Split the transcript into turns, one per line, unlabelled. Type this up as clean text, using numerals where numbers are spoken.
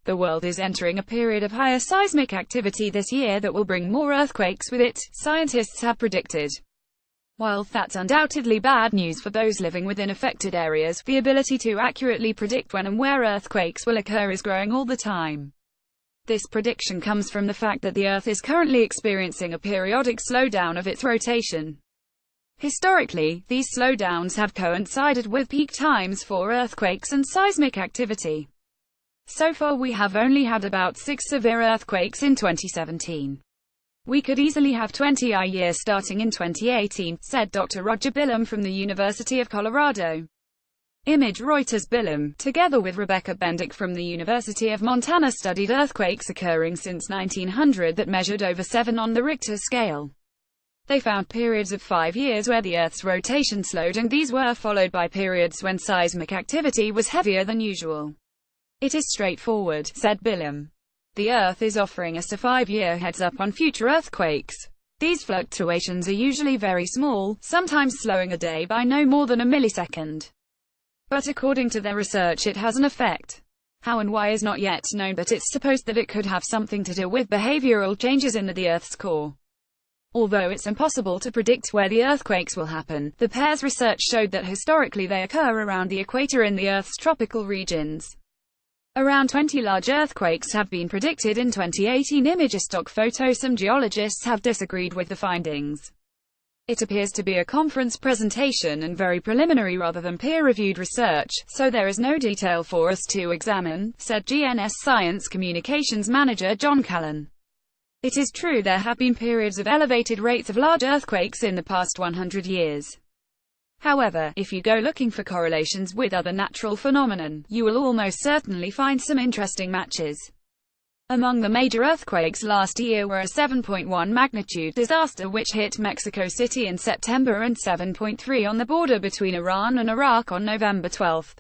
The world is entering a period of higher seismic activity this year that will bring more earthquakes with it, scientists have predicted. While that's undoubtedly bad news for those living within affected areas, the ability to accurately predict when and where earthquakes will occur is growing all the time. This prediction comes from the fact that the Earth is currently experiencing a periodic slowdown of its rotation. Historically, these slowdowns have coincided with peak times for earthquakes and seismic activity. So far we have only had about 6 severe earthquakes in 2017. We could easily have 20 a year starting in 2018, said Dr. Roger Bilham from the University of Colorado. Image Reuters. Bilham, together with Rebecca Bendick from the University of Montana, studied earthquakes occurring since 1900 that measured over 7 on the Richter scale. They found periods of 5 years where the Earth's rotation slowed, and these were followed by periods when seismic activity was heavier than usual. It is straightforward, said Bilham. The Earth is offering us a 5-year heads-up on future earthquakes. These fluctuations are usually very small, sometimes slowing a day by no more than a millisecond. But according to their research, it has an effect. How and why is not yet known, but it's supposed that it could have something to do with behavioral changes in the Earth's core. Although it's impossible to predict where the earthquakes will happen, the pair's research showed that historically they occur around the equator in the Earth's tropical regions. Around 20 large earthquakes have been predicted in 2018. Image stock photo. Some geologists have disagreed with the findings. It appears to be a conference presentation and very preliminary rather than peer-reviewed research, so there is no detail for us to examine, said GNS Science Communications Manager John Callan. It is true there have been periods of elevated rates of large earthquakes in the past 100 years. However, if you go looking for correlations with other natural phenomenon, you will almost certainly find some interesting matches. Among the major earthquakes last year were a 7.1 magnitude disaster which hit Mexico City in September and 7.3 on the border between Iran and Iraq on November 12.